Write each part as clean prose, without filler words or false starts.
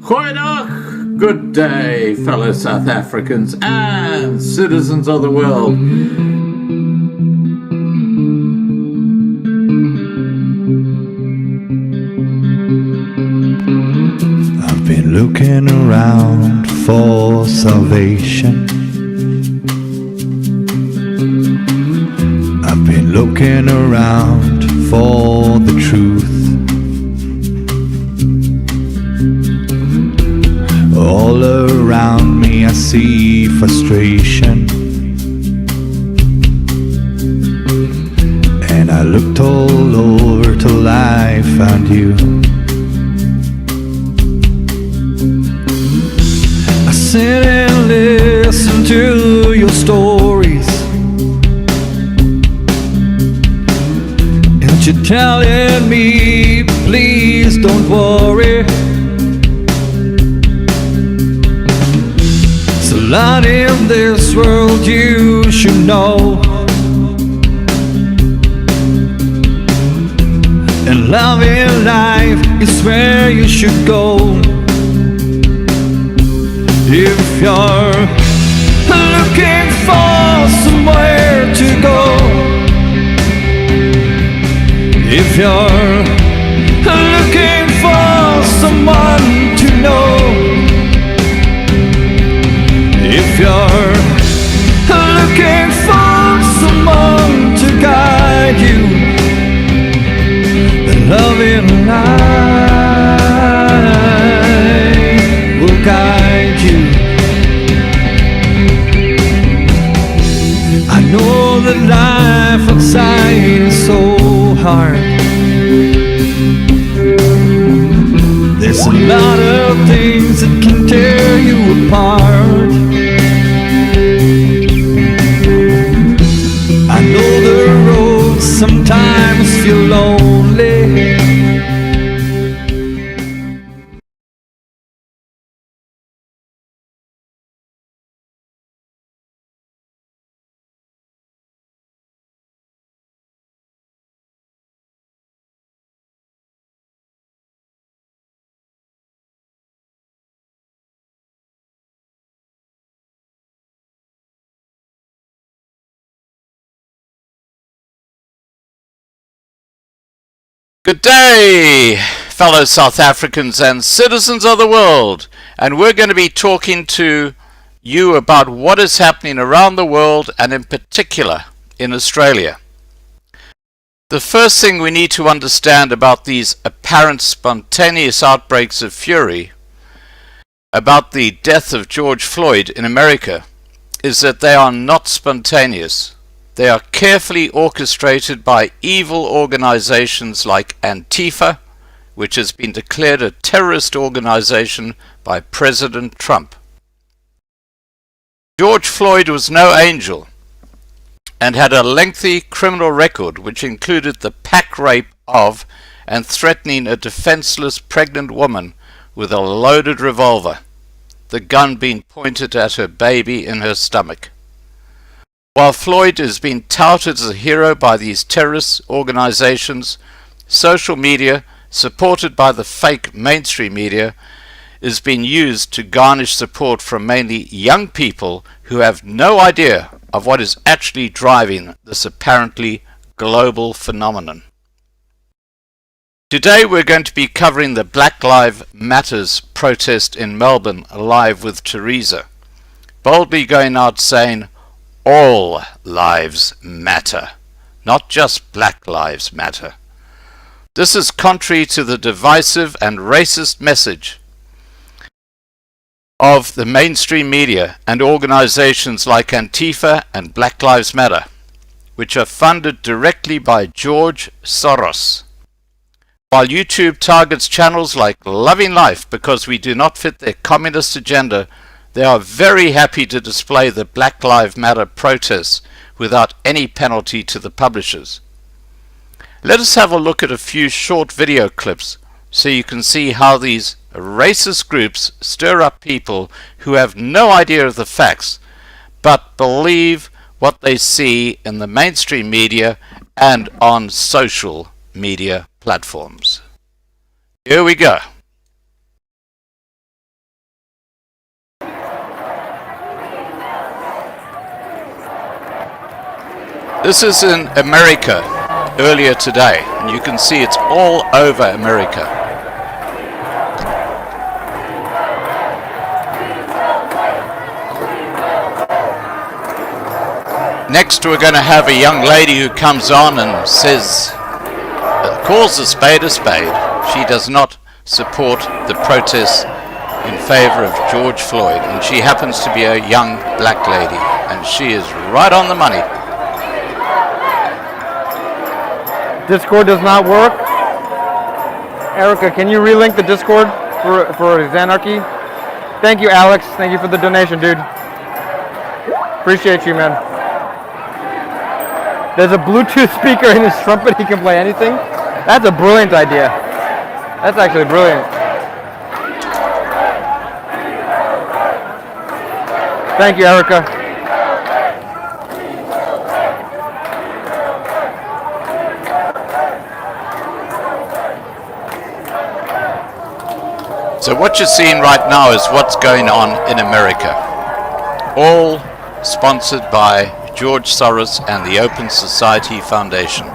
Goeiedag, good day, fellow South Africans and citizens of the world. I've been looking around for salvation. I've been looking around for the truth. All around me I see frustration, and I looked all over till I found you. I sit and listen to your stories, and you're telling me, please don't worry. There's a lot in this world you should know, and love in life is where you should go. If you're looking for somewhere to go, if you're looking for someone to know, if you're looking for someone to guide you, then love in life will guide you. I know that life outside is so hard. There's a lot of things that can tear you apart. I know the roads sometimes feel lonely. Good day, fellow South Africans and citizens of the world, and we're going to be talking to you about what is happening around the world and in particular in Australia. The first thing we need to understand about these apparent spontaneous outbreaks of fury about the death of George Floyd in America is that they are not spontaneous. They are carefully orchestrated by evil organizations like Antifa, which has been declared a terrorist organization by President Trump. George Floyd was no angel and had a lengthy criminal record which included the pack rape of and threatening a defenseless pregnant woman with a loaded revolver, the gun being pointed at her baby in her stomach. While Floyd is being touted as a hero by these terrorist organizations, social media, supported by the fake mainstream media, is being used to garnish support from mainly young people who have no idea of what is actually driving this apparently global phenomenon. Today we're going to be covering the Black Lives Matters protest in Melbourne live with Teresa, boldly going out saying, all lives matter, not just Black Lives Matter. This is contrary to the divisive and racist message of the mainstream media and organizations like Antifa and Black Lives Matter, which are funded directly by George Soros. While YouTube targets channels like Loving Life because we do not fit their communist agenda, they are very happy to display the Black Lives Matter protests without any penalty to the publishers. Let us have a look at a few short video clips so you can see how these racist groups stir up people who have no idea of the facts but believe what they see in the mainstream media and on social media platforms. Here we go. This is in America earlier today, and you can see it's all over America. Next we're going to have a young lady who comes on and says, calls a spade a spade. She does not support the protests in favor of George Floyd, and she happens to be a young black lady, and she is right on the money. Discord does not work. Erica, can you relink the Discord for Xanarchy? Thank you, Alex. Thank you for the donation, dude. Appreciate you, man. There's a Bluetooth speaker in his trumpet. He can play anything. That's a brilliant idea. That's actually brilliant. Thank you, Erica. So what you're seeing right now is what's going on in America. All sponsored by George Soros and the Open Society Foundation.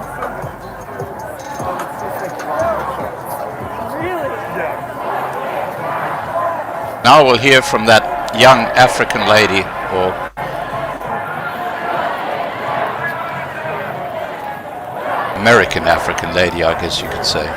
Now we'll hear from that young African lady, or American African lady, I guess you could say.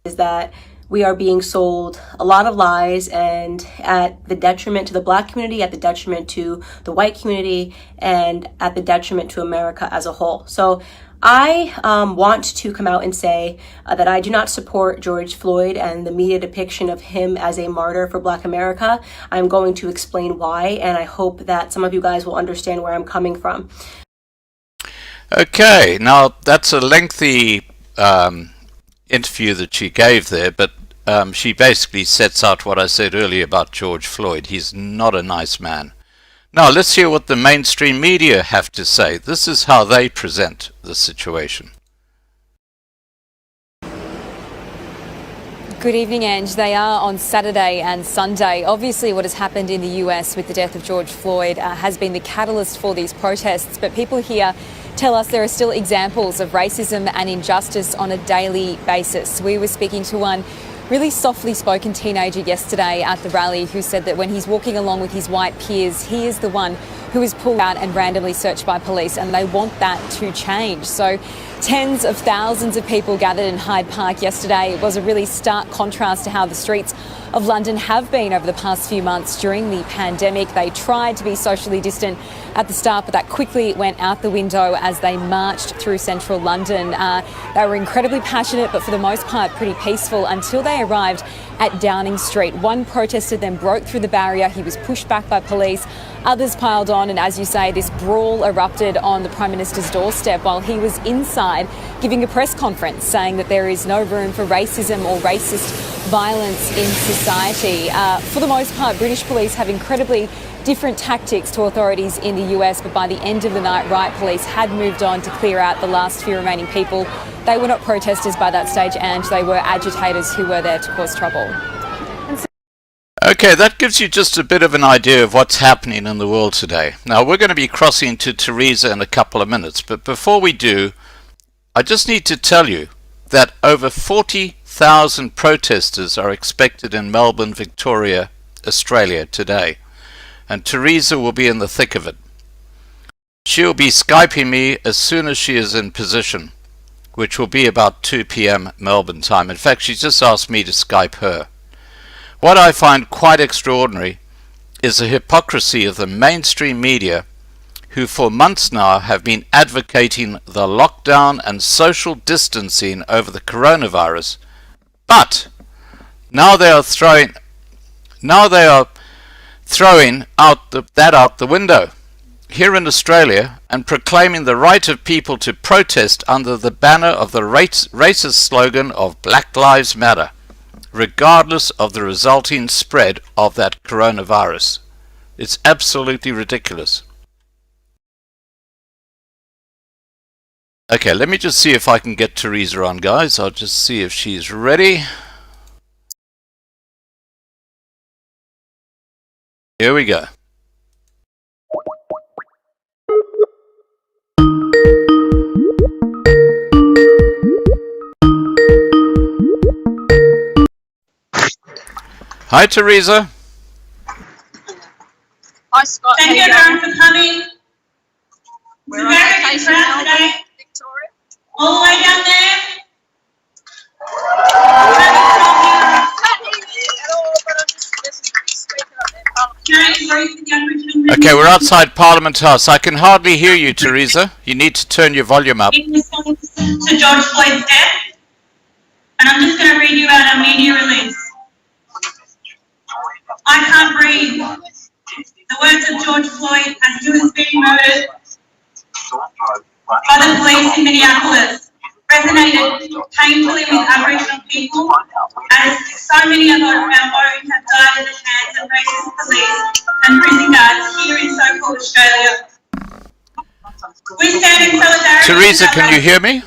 Is that we are being sold a lot of lies, and at the detriment to the black community, at the detriment to the white community, and at the detriment to America as a whole. So I want to come out and say that I do not support George Floyd and the media depiction of him as a martyr for Black America. I'm going to explain why, and I hope that some of you guys will understand where I'm coming from. Okay, now that's a lengthy interview that she gave there, but she basically sets out what I said earlier about George Floyd. He's not a nice man. Now let's hear what the mainstream media have to say. This is how they present the situation. Good evening, Ange. They are on Saturday and Sunday. Obviously, what has happened in the US with the death of George Floyd has been the catalyst for these protests, but people here tell us there are still examples of racism and injustice on a daily basis. We were speaking to one really softly spoken teenager yesterday at the rally who said that when he's walking along with his white peers, he is the one who is pulled out and randomly searched by police, and they want that to change. So tens of thousands of people gathered in Hyde Park yesterday. It was a really stark contrast to how the streets of London have been over the past few months during the pandemic. They tried to be socially distant at the start, but that quickly went out the window as they marched through central London. They were incredibly passionate, but for the most part pretty peaceful until they arrived at Downing Street. One protester then broke through the barrier. He was pushed back by police. Others piled on, and as you say, this brawl erupted on the Prime Minister's doorstep while he was inside giving a press conference saying that there is no room for racism or racist violence in society. For the most part, British police have incredibly different tactics to authorities in the US, but by the end of the night, riot police had moved on to clear out the last few remaining people. They were not protesters by that stage, and they were agitators who were there to cause trouble. Okay, that gives you just a bit of an idea of what's happening in the world today. Now, we're going to be crossing to Teresa in a couple of minutes, but before we do, I just need to tell you that over 40,000 protesters are expected in Melbourne, Victoria, Australia today, and Teresa will be in the thick of it. She'll be Skyping me as soon as she is in position, which will be about 2 p.m. Melbourne time. In fact, she just asked me to Skype her. What I find quite extraordinary is the hypocrisy of the mainstream media, who for months now have been advocating the lockdown and social distancing over the coronavirus, but now they are throwing that out the window here in Australia and proclaiming the right of people to protest under the banner of the racist slogan of Black Lives Matter, regardless of the resulting spread of that coronavirus. It's absolutely ridiculous. Okay, let me just see if I can get Teresa on, guys. I'll just see if she's ready. Here we go. Hi, Teresa. Hi, Scott. Thank you everyone for coming. We're We're on very vacation in proud Melbourne, today. Victoria. All the way down there. Okay, we're outside Parliament House. I can hardly hear you, Teresa. You need to turn your volume up. In response to George Floyd's death, and I'm just going to read you out our media release. I can't breathe. The words of George Floyd as he was being murdered by the police in Minneapolis resonated painfully with Aboriginal people, as so many of our own have died at the hands of racist police and prison guards here in so-called Australia. We stand in solidarity. Teresa, can you hear me?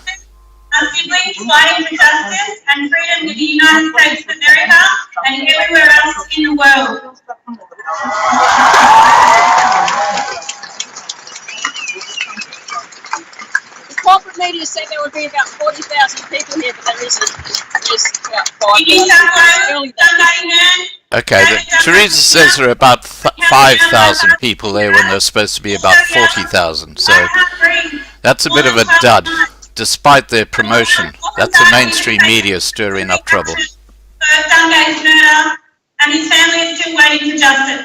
Our siblings fighting for justice and freedom in the United States of America and everywhere else in the world. The corporate media said there would be about 40,000 people here, but there isn't. There's about 5,000. In New South Wales, Sunday man. Okay, Teresa says there are about 5,000 people there when there's supposed to be about 40,000. So that's a bit of a dud, despite their promotion. That's the mainstream media stirring up trouble. For Sunday's murder, and his family is still waiting for justice.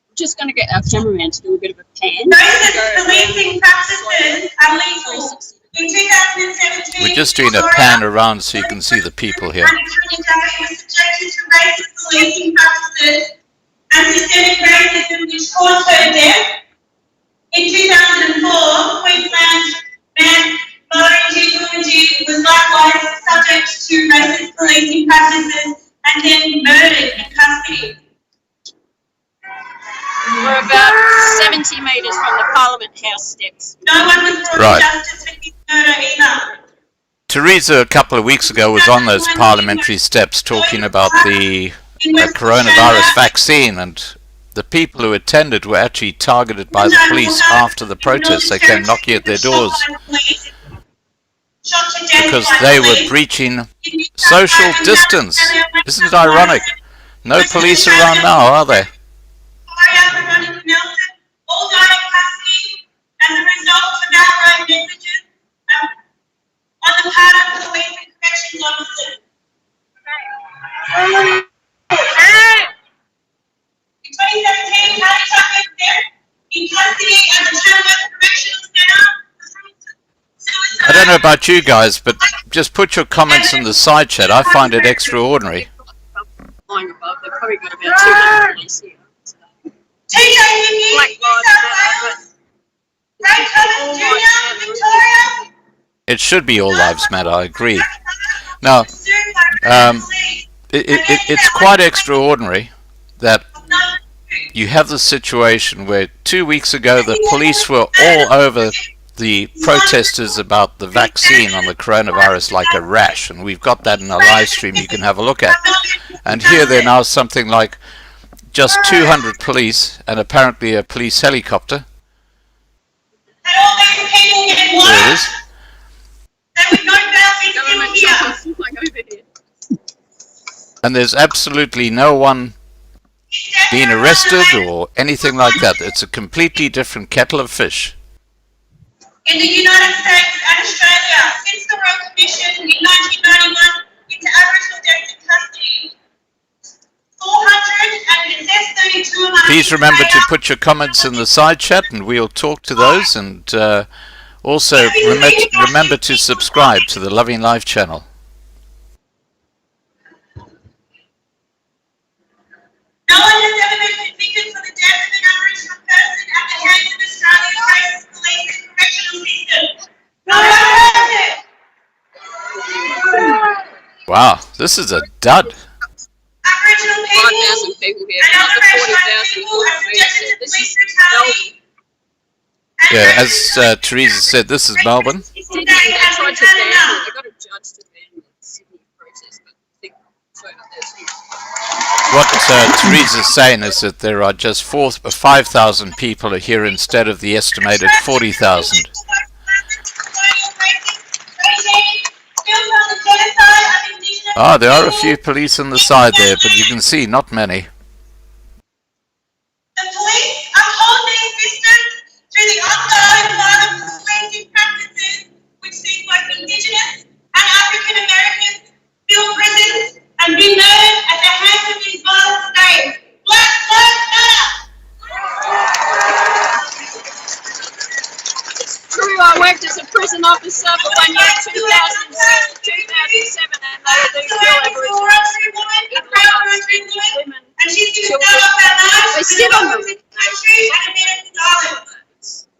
We're just going to get our cameraman to do a bit of a pan. Racist policing practices are legal. In 2017, We're just doing a pan around so you can see the people here. was subjected to racist policing practices and systemic racism which caused her death. In 2004, Queensland man Morinji was likewise subject to racist policing practices and then murdered in custody. We're about 70 metres from the Parliament House steps. No one was brought Right. to justice for his murder either. Teresa, a couple of weeks ago, was on those parliamentary steps talking about the coronavirus vaccine, and the people who attended were actually targeted by the police after the protests. They came knocking at their doors because they were breaching social distance. Isn't it ironic? No police around now, are there? All died in custody as a result of outright negligence on the part of police and corrections officers. In 2017, Tony Tucker was there in custody at the Tamworth Correctional Centre. I don't know about you guys, but just put your comments in the side chat. I find it extraordinary. Flying above, they've probably got about 200 police here. TJ Hickey, Black New South Wales. Ray Thomas Jr., Victoria. It should be all lives matter, I agree. Now, it's quite extraordinary that you have the situation where 2 weeks ago the police were all over the protesters about the vaccine on the coronavirus like a rash, and we've got that in our live stream you can have a look at. And here they're now something like just 200 police and apparently a police helicopter. And all these people get There it worse. is. That we know about is still Government here. choppers flying over here. And there's absolutely no one being arrested or anything like that. It's a completely different kettle of fish. In the United States and Australia, since the Royal Commission in 1991 into Aboriginal deaths in custody, 400 and it says 32 among Please remember to put your comments in the side chat and we'll talk to those, and also remember to subscribe to the Loving Life channel. No one has ever been convicted for the death of an Aboriginal person at the hands of Australia's racist police and correctional system. No one has it. Wow, this is a dud. Aboriginal people 5,000 people here, and not other the racialised 40,000 people are subjected to This police is brutality. Yeah, as Teresa said, this is Melbourne. They tried to ban it. They got a judge to ban the Sydney protest, but I think so there's What Teresa's saying is that there are just 5,000 people here instead of the estimated 40,000. Still from the genocide of Ah, there are a few police on the side there, but you can see not many. The police uphold their systems through the ongoing violent policing practices which see both Indigenous and African Americans fill prisons and be murdered at the hands of these violent states. Black Lives Matter! True, I worked as a prison officer for 1 year, 2006 to 2007, and they do kill Aboriginals, women, And she's going to children. start off our lives They sit on them. country and a minute silence.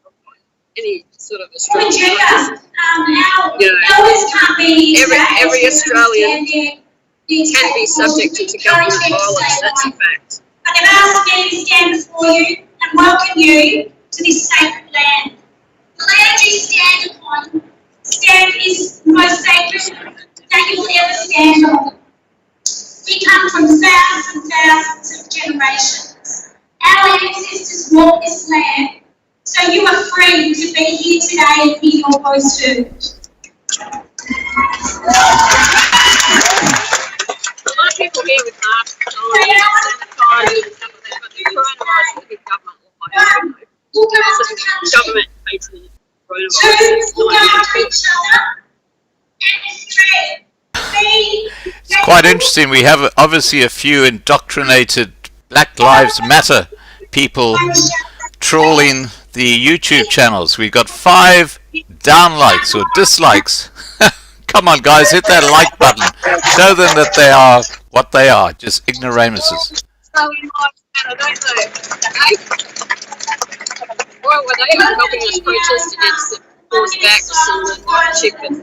Any sort of Australian Gender, You know, elders can't be every Australian can be subject to government violence, that's a fact. But they've asked me to stand before you and welcome you to this sacred land. The land you stand upon is the most sacred that you will ever stand on. We come from thousands and thousands of generations. Our ancestors walked this land, so you are free to be here today and hear your voice too. A lot of people here with masks on and sanitize and stuff like that, but the coronavirus is a big government law. Look after country. Government hates the coronavirus. Two, It's look not after each other. And three, be It's quite interesting. We have obviously a few indoctrinated Black Lives Matter people trawling the YouTube channels. We've got 5 downlikes or dislikes. Come on, guys, hit that like button. Show them that they are what they are, just ignoramuses. Australian lives matter, don't they? Well, were they helping us protest against the forced vax and the chip and,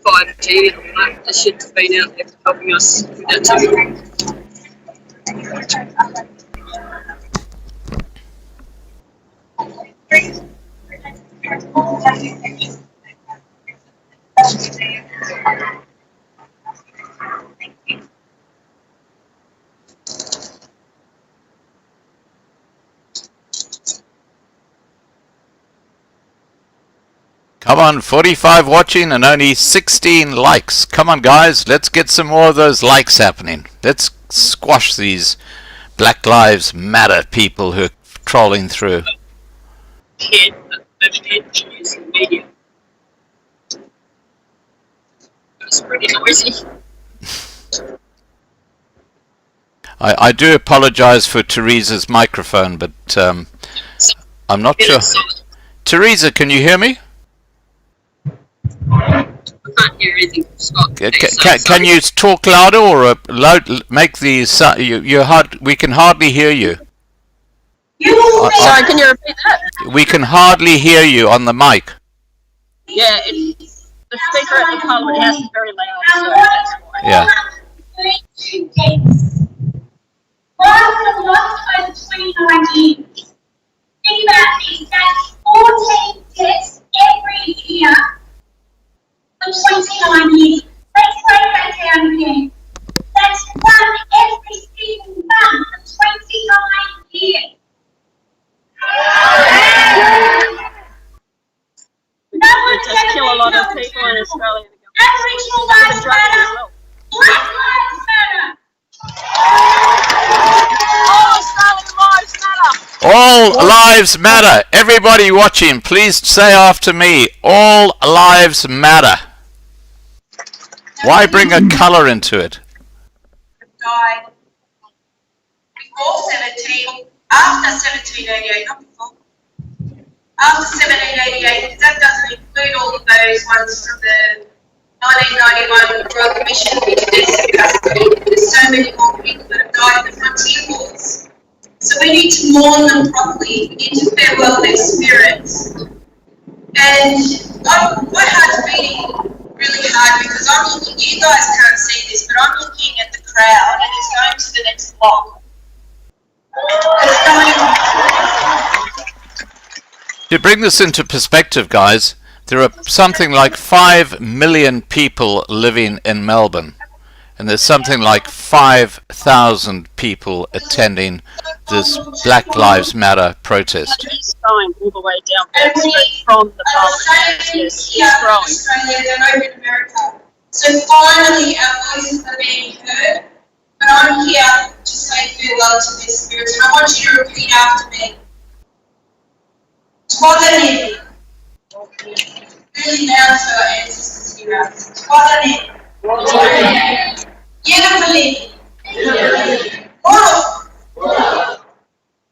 5G and all that? They should have been out there helping us with that too. Come on, 45 watching and only 16 likes. Come on, guys, let's get some more of those likes happening. Let's squash these Black Lives Matter people who are trolling through. Can't use the media. It's pretty noisy. I do apologize for Teresa's microphone, but I'm not sure. Teresa, can you hear me? I can't hear anything. Scott. Can you talk louder or make the we can hardly hear you. Sorry, can you repeat that? We can hardly hear you on the mic. Yeah, the speaker at the Parliament House is very loud, so that's why. Yeah. Lives have lost over 29 years. Think about this, that's 14 deaths every year for 29 years. Let's break that down again. That's one every single month for 29 years. We just kill a lot of people in Australia. Aboriginal lives matter. Black lives matter. All Australian lives matter. All lives matter. Everybody watching, please say after me, all lives matter. Why bring a colour into it? Died before after 1788, not before. After 1788, that doesn't include all of those ones from the 1991 Royal Commission of Indigenous Custody. There's so many more people that have died in the frontier wars. So we need to mourn them properly. We need to farewell their spirits. And my heart's beating really hard because I'm looking, you guys can't see this, but I'm looking at the crowd and it's going to the next block. To bring this into perspective, guys, there are something like 5 million people living in Melbourne, and there's something like 5,000 people attending this Black Lives Matter protest. It's growing all the way down Bourke Street from the Parliament House. Yes, it's growing. Australia, they're over in America. So finally, our voices are being heard, but I'm here to say farewell to their spirits. And I want you to repeat after me. Twadani. Really loud so our ancestors hear us. Twadani. Yenafali. Oro.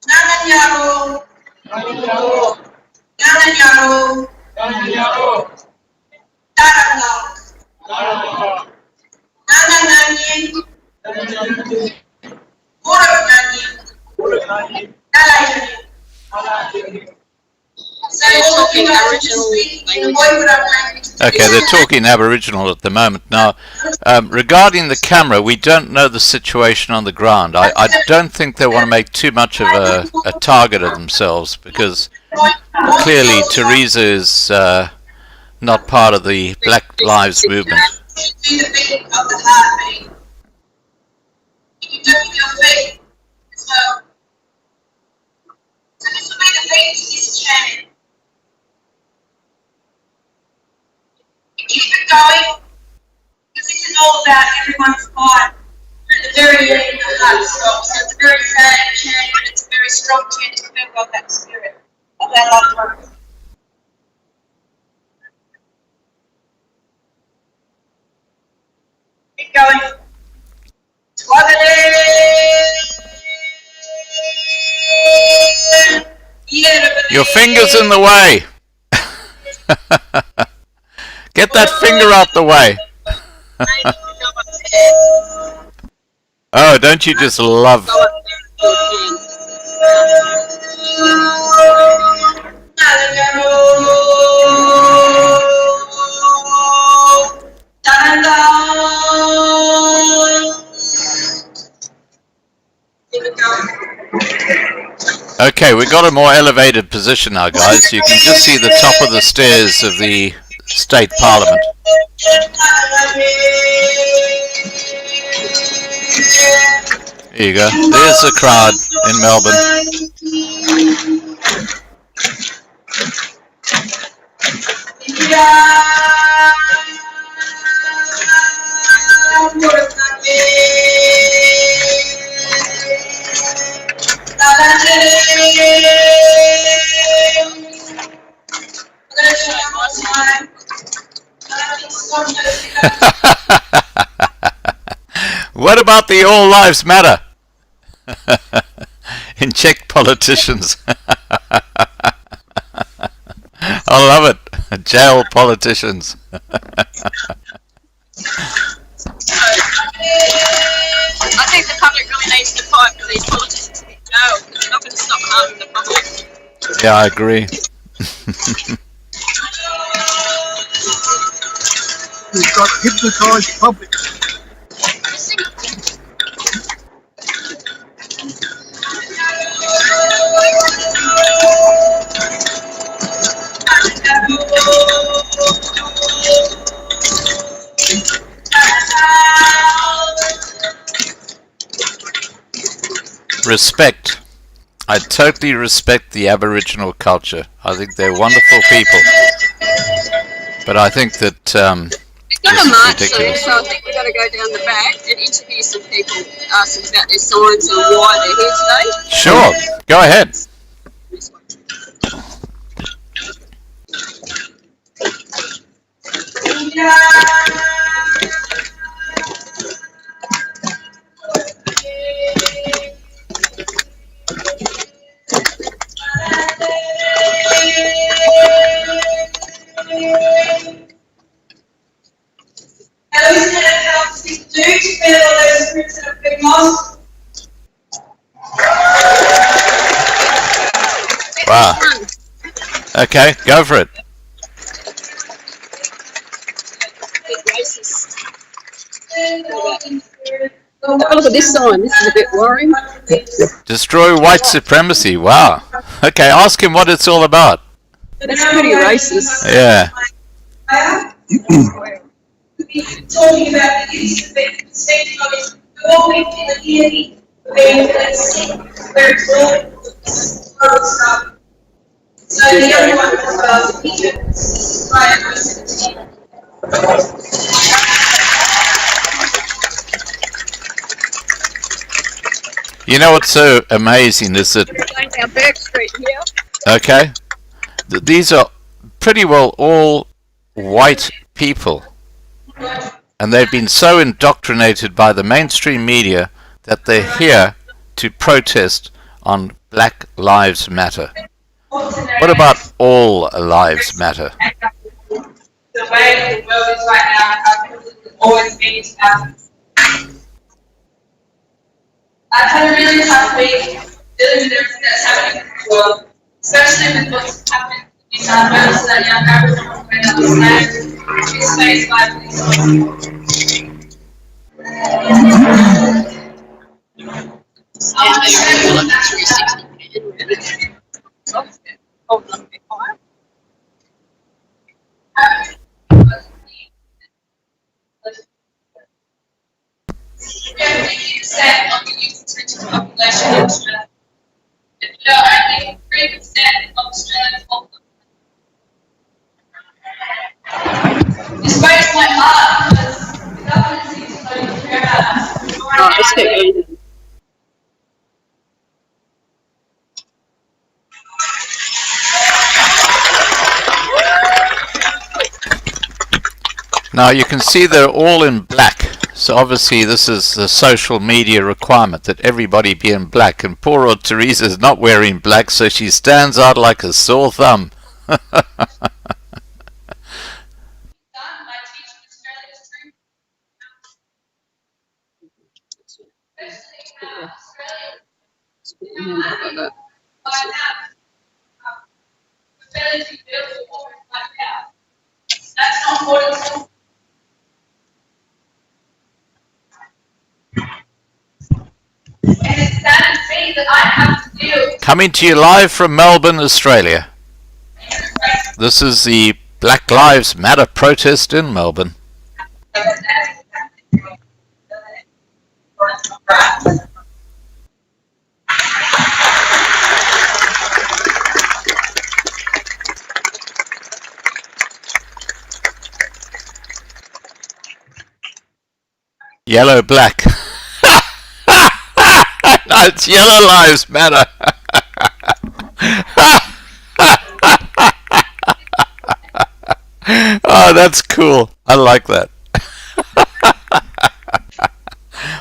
Nananyaro. Nananyaro. Taranga. Nanananyin. Oro nanyin. Nalanyin. Okay, they're talking Aboriginal at the moment. Now, regarding the camera, we don't know the situation on the ground. I don't think they want to make too much of a target of themselves, because clearly Teresa is not part of the Black Lives movement. Keep it going, because this is all about everyone's life. At the very end, the heart stops. So it's a very sad chant, but it's a very strong chant to remember of that spirit, of that loved one. Keep going. Your finger's in the way. Get that finger out the way. Oh, don't you just love... Okay, we got a more elevated position now, guys. You can just see the top of the stairs of the State Parliament. Here you go. There's the crowd in Melbourne. What about the All Lives Matter? Inject politicians. I love it. Jail politicians. I think the public really needs to fight for these politicians to be jailed. They're not going to stop harming the public. Yeah, I agree. We've got hypnotised public. Respect. I totally respect the Aboriginal culture. I think they're wonderful people. But I think that It's got this a is march soon, ridiculous. so I think we've got to go down the back and interview some people, ask them about their signs and why they're here today. Sure, go ahead. This one. How is it helps us do to feel all those spirits that have been lost? Wow. Okay, go for it. Bit racist. Oh, look at this sign. This is a bit worrying. Destroy white supremacy. Wow. Okay, ask him what it's all about. That's pretty racist. Yeah. Talking about the use of it, speaking of it, all we feel the unity, being sick, where it's all stuff. So the other one as well, this is why I was You know what's so amazing is that, Going down Burke Street here. okay, these are pretty well all white people. And they've been so indoctrinated by the mainstream media that they're here to protest on Black Lives Matter. What about all lives matter? The way the world is right now, it's always been I've had a really tough week dealing with everything that's happening in the world, especially with what's happening in New South Wales, that young Aboriginal women understand this space like this. Of the youth detention population in Australia. Only 3% of Australian population. This breaks my heart because the government seems to not even care about us. Now you can see they're all in black. So obviously this is the social media requirement that everybody be in black. And poor old Teresa is not wearing black, so she stands out like a sore thumb. That's not what it's. And it's sad to see that I have to deal. Coming to you live from Melbourne, Australia. This is the Black Lives Matter protest in Melbourne. Yellow, black. No, it's Yellow Lives Matter. Oh, that's cool. I like that.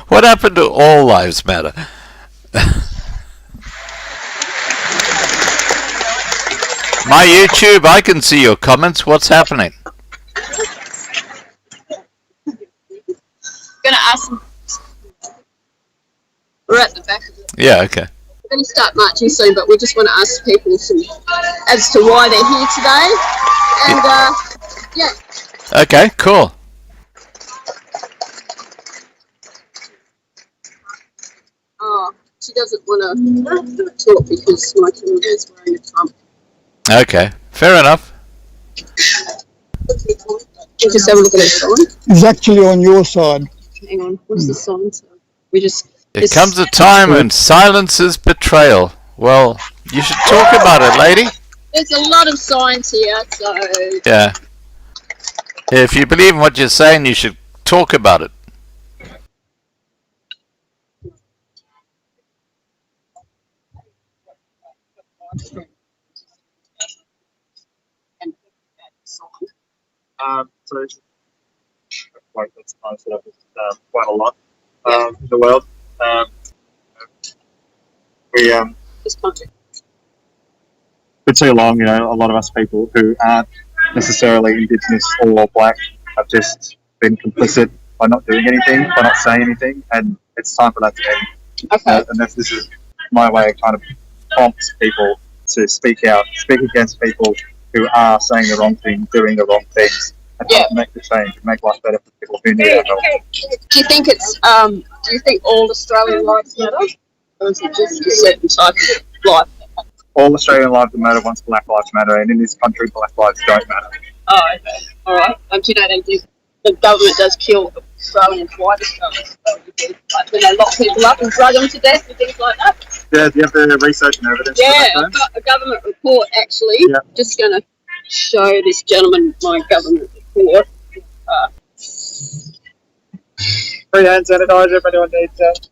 What happened to All Lives Matter? My YouTube, I can see your comments. What's happening? Gonna ask them. We're at the back of it. Yeah, okay. We're going to start marching soon, but we just want to ask people as to why they're here today. And, yeah. Okay, cool. Oh, she doesn't want to talk because my camera is wearing a Trump. Okay, fair enough. Just have a look at that sign. It's actually on your side. Hang on, what's the sign? We just. There comes a time when silence is betrayal. Well, you should talk about it, lady. There's a lot of signs here, so. Yeah. If you believe in what you're saying, you should talk about it. So like that's kind of set up quite a lot in the world. We for too long, a lot of us people who aren't necessarily Indigenous or Black have just been complicit by not doing anything, by not saying anything, and it's time for that to end. Okay. And this is my way of kind of prompt people to speak out, speak against people who are saying the wrong thing, doing the wrong things, and help make the change and make life better for people who need our help. Do you think it's do you think all Australian lives matter? Or is it just a certain type of life? All Australian lives matter once Black Lives Matter, and in this country Black lives don't matter. Oh, okay. Alright. Do you know they do, the government does kill Australians, white Australians, like when they lock people up and drug them to death and things like that? Yeah, do you have the research and evidence? Yeah, I've got a government report actually. Yeah. Just going to show this gentleman my government report. Free hand sanitizer if anyone needs that.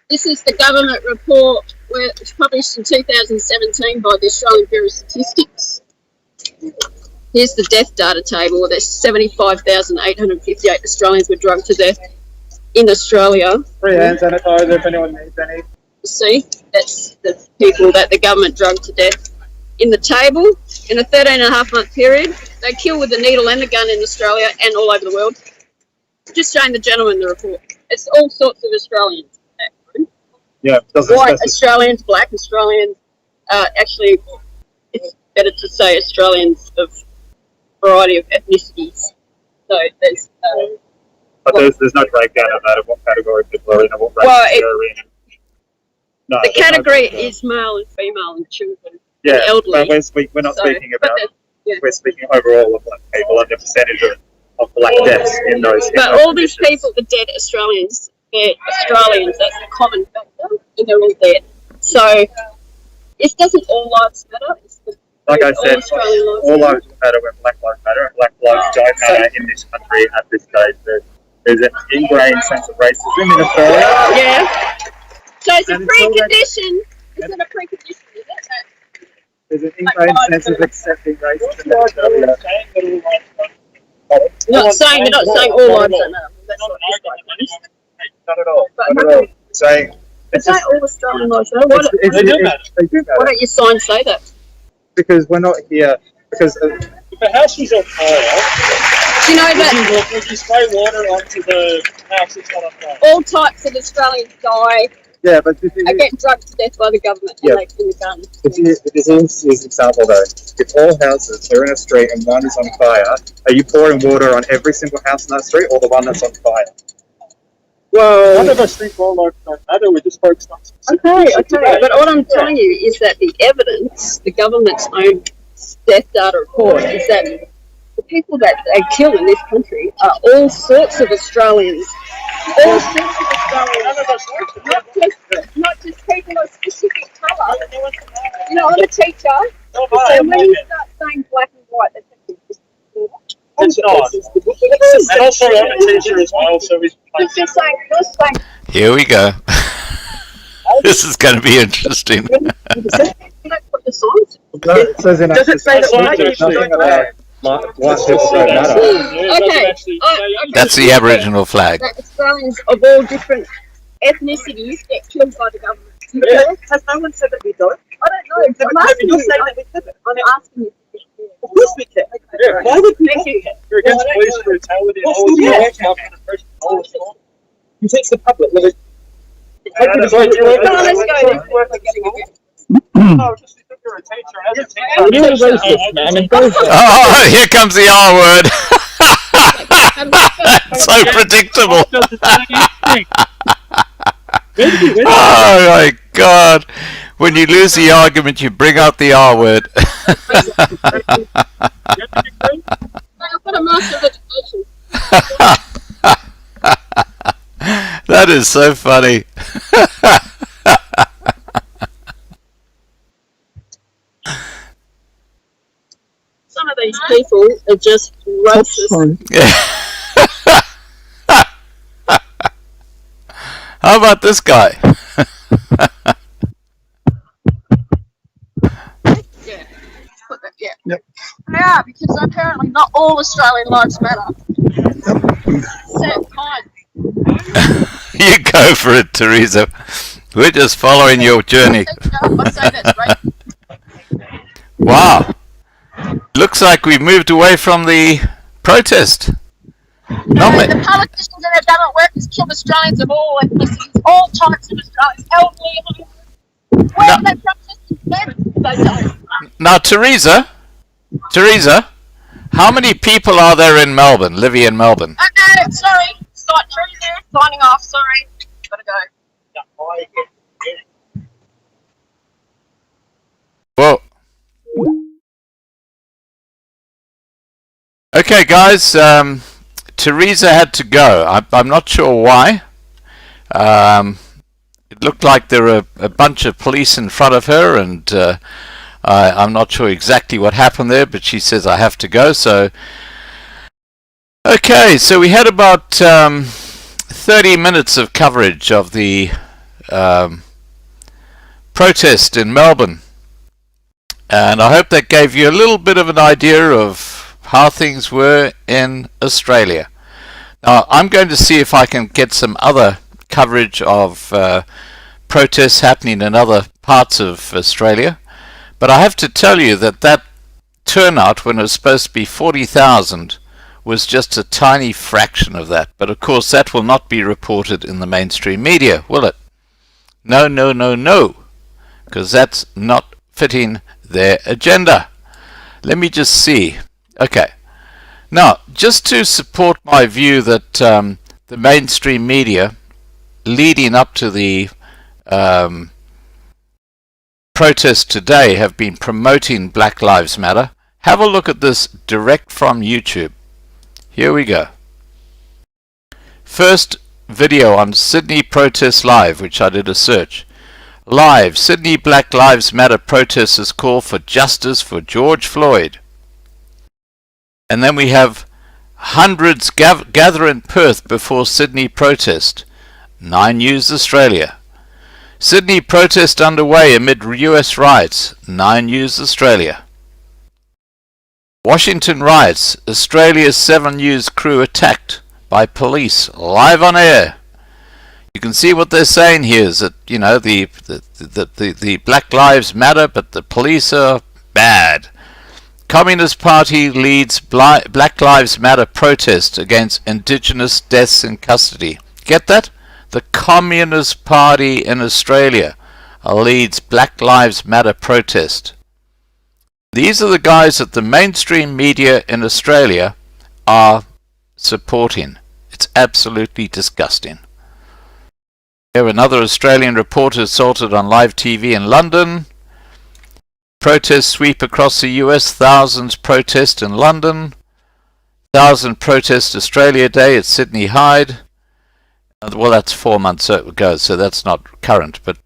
This is the government report where it was published in 2017 by the Australian Bureau of Statistics. Here's the death data table. There's 75,858 Australians were drugged to death in Australia. Free hand sanitizer if anyone needs any. See, that's the people that the government drugged to death. In the table, in a 13.5-month period, they kill with the needle and the gun in Australia and all over the world. Just showing the gentleman the report. It's all sorts of Australians. Yeah, White Australians, black Australians. Actually, it's better to say Australians of variety of ethnicities. So there's. But there's no breakdown of that of what category people are in and what race they're in. No, the category is male and female and children. Yeah, and elderly. but we're not speaking about. We're speaking overall of black people and the percentage of black deaths in those. But all these people, the dead Australians, they're Australians. That's the common factor, and they're all dead. So it doesn't all lives matter. Like I said, all lives matter when Black Lives Matter, and Black lives don't matter in this country at this stage. There's an ingrained sense of racism in Australia. Yeah. So it's a precondition. Is it a precondition? Is it? There's an ingrained sense of accepting racism in Australia. Not saying all lives don't matter. That's not Not at all. Not at all. Saying it's not all Australian lives matter. They do matter. Why don't your signs say that? Because we're not here. Because if a house is on fire, do you know that would you spray water onto the house that's not on fire? all types of Australians die? Yeah, but they get drugged to death by the government and they in the gun. This is an example though. If all houses are in a street and one is on fire, are you pouring water on every single house in that street or the one that's on fire? Well, none of us think all lives don't matter. We're just focused on Okay. But what I'm telling you is that the evidence, the government's own death data report, is that the people that they kill in this country are all sorts of Australians. All sorts of Australians. Not just people of specific colour. You know, I'm a teacher, and when you start saying black and white, that's it's not. And also, I'm a teacher as well, so we're just saying. Here we go. This is going to be interesting. You don't put the signs. No, it says in Does it say that white people don't matter? Okay. That's the Aboriginal flag. That Australians of all different ethnicities get killed by the government. Yeah. Has no one said that we don't? I don't know. I'm asking you. I'm asking you. Of course we can. Yeah. Why would we not? You're against police brutality and all this stuff. You teach the public. Let's go. Oh, here comes the R word. So predictable. Oh my God. When you lose the argument, you bring out the R word. I've got a Master of Education. That is so funny. Some of these people are just racist. How about this guy? Yeah, because apparently not all Australian lives matter. Sam Kine. You go for it, Teresa. We're just following your journey. I say that's right. Wow. Looks like we've moved away from the protest. The politicians and their government workers killed Australians of all ethnicities, all types of Australians, elderly. Where are they protesting? They don't. Now, Teresa, how many people are there in Melbourne, living in Melbourne? Okay, sorry. Teresa, signing off. Sorry. Gotta go. Whoa. Okay, guys, Teresa had to go. I'm not sure why. It looked like there were a bunch of police in front of her, and I'm not sure exactly what happened there, but she says I have to go. So, okay, so we had about 30 minutes of coverage of the protest in Melbourne, and I hope that gave you a little bit of an idea of how things were in Australia. Now I'm going to see if I can get some other coverage of protests happening in other parts of Australia, but I have to tell you that that turnout, when it was supposed to be 40,000, was just a tiny fraction of that. But of course that will not be reported in the mainstream media, will it? No, no, no, no, because that's not fitting their agenda. Let me just see. Okay, now just to support my view that the mainstream media leading up to the protest today have been promoting Black Lives Matter, have a look at this direct from YouTube. Here we go. First video on Sydney Protest Live, which I did a search. Live, Sydney Black Lives Matter protesters call for justice for George Floyd. And then we have hundreds gather in Perth before Sydney protest. 9 News Australia. Sydney protest underway amid US riots. 9 News Australia. Washington riots. Australia's 7 News crew attacked by police. Live on air. You can see what they're saying here is that, you know, the Black Lives Matter, but the police are bad. Communist Party leads Black Lives Matter protest against Indigenous deaths in custody. Get that? The Communist Party in Australia leads Black Lives Matter protest. These are the guys that the mainstream media in Australia are supporting. It's absolutely disgusting. Here another Australian reporter assaulted on live TV in London. Protests sweep across the US. Thousands protest in London. 1,000 protest Australia Day at Sydney Hyde. Well, that's 4 months ago, so that's not current, but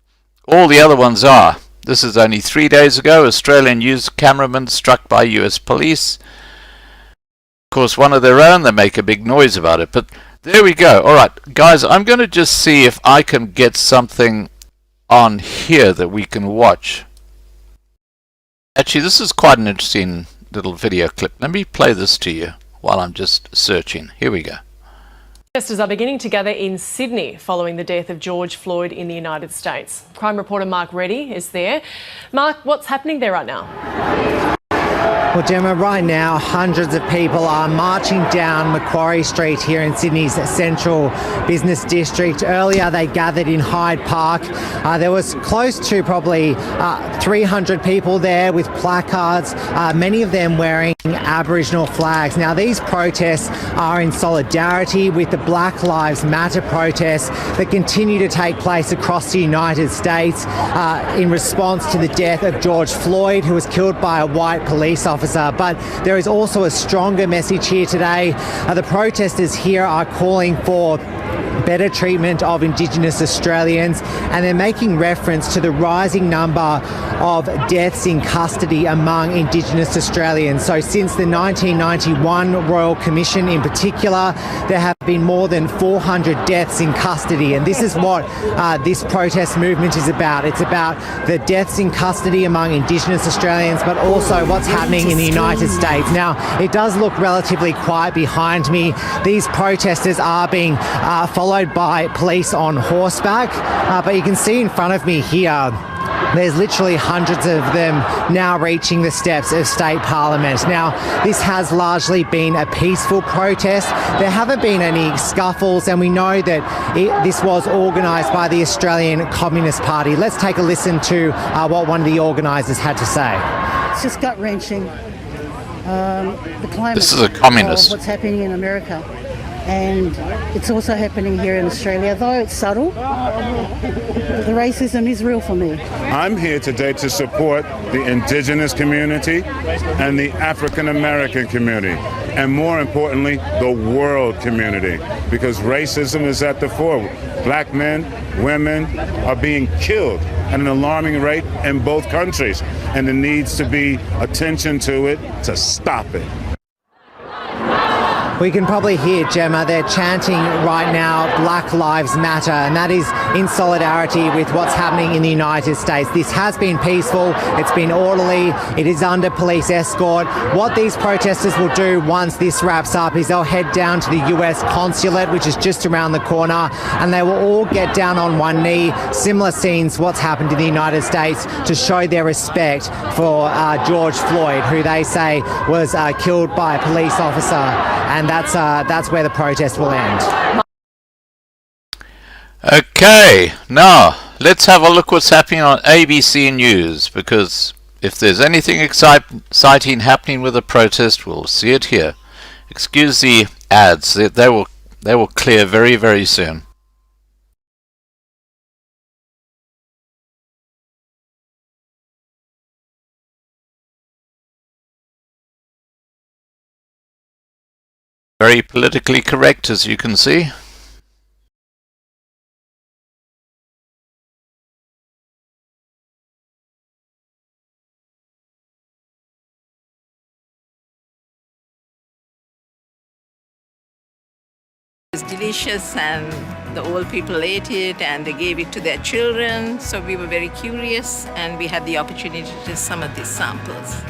all the other ones are. This is only 3 days ago. Australian news cameraman struck by US police. Of course, one of their own, they make a big noise about it, but there we go. Alright, guys, I'm going to just see if I can get something on here that we can watch. Actually, this is quite an interesting little video clip. Let me play this to you while I'm just searching. Here we go. Protesters are beginning to gather in Sydney following the death of George Floyd in the United States. Crime reporter Mark Reddy is there. Mark, what's happening there right now? Well, Gemma, right now hundreds of people are marching down Macquarie Street here in Sydney's central business district. Earlier they gathered in Hyde Park. There was close to probably 300 people there with placards, many of them wearing Aboriginal flags. Now these protests are in solidarity with the Black Lives Matter protests that continue to take place across the United States in response to the death of George Floyd, who was killed by a white police officer. But there is also a stronger message here today. The protesters here are calling for better treatment of Indigenous Australians, and they're making reference to the rising number of deaths in custody among Indigenous Australians. So since the 1991 Royal Commission in particular, there have been more than 400 deaths in custody, and this is what this protest movement is about. It's about the deaths in custody among Indigenous Australians, but also what's happening in the United States. Now, it does look relatively quiet behind me. These protesters are being followed by police on horseback, but you can see in front of me here there's literally hundreds of them now reaching the steps of State Parliament. Now, this has largely been a peaceful protest. There haven't been any scuffles, and we know that this was organised by the Australian Communist Party. Let's take a listen to what one of the organisers had to say. It's just gut-wrenching. The climate this is a communist. Of what's happening in America. And it's also happening here in Australia, though it's subtle. The racism is real for me. I'm here today to support the Indigenous community and the African American community, and more importantly, the world community, because racism is at the fore. Black men, women are being killed at an alarming rate in both countries, and there needs to be attention to it to stop it. We can probably hear, Gemma, they're chanting right now, Black Lives Matter, and that is in solidarity with what's happening in the United States. This has been peaceful, it's been orderly, it is under police escort. What these protesters will do once this wraps up is they'll head down to the US consulate, which is just around the corner, and they will all get down on one knee, similar scenes what's happened in the United States, to show their respect for George Floyd, who they say was killed by a police officer, and that's where the protest will end. Okay, now let's have a look what's happening on ABC News, because if there's anything exciting happening with the protest, we'll see it here. Excuse the ads; they will clear very, very soon. Very politically correct, as you can see. It was delicious, and the old people ate it and they gave it to their children. So we were very curious, and we had the opportunity to test some of these samples.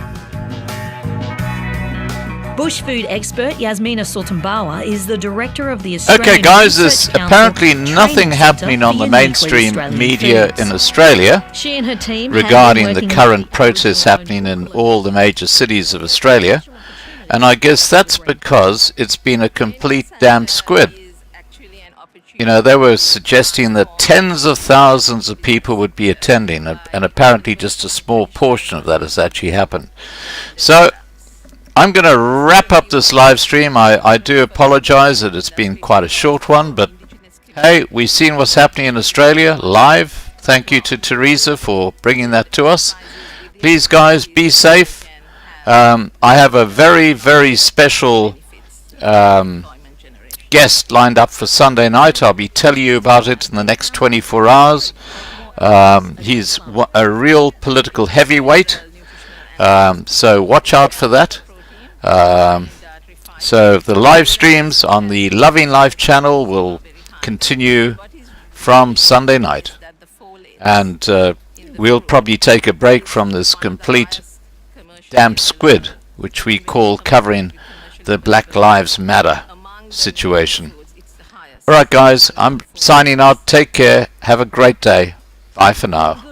Bush food expert Yasmina Sultanbawa is the director of the Australian Okay guys, Research there's Council apparently nothing Training happening Centre on for the Uniquely mainstream Australian media Foods. in Australia She and her team have been regarding the working current protests happening in all the major cities of Australia, and I guess that's because it's been a complete damn squid. You know, they were suggesting that tens of thousands of people would be attending, and apparently just a small portion of that has actually happened. So I'm going to wrap up this live stream. I do apologize that it's been quite a short one, but hey, we've seen what's happening in Australia live. Thank you to Teresa for bringing that to us. Please guys, be safe. I have a very, very special guest lined up for Sunday night. I'll be telling you about it in the next 24 hours. He's a real political heavyweight, so watch out for that. So the live streams on the Loving Life channel will continue from Sunday night, and we'll probably take a break from this complete damn squid, which we call covering the Black Lives Matter situation. Alright guys, I'm signing out. Take care. Have a great day. Bye for now.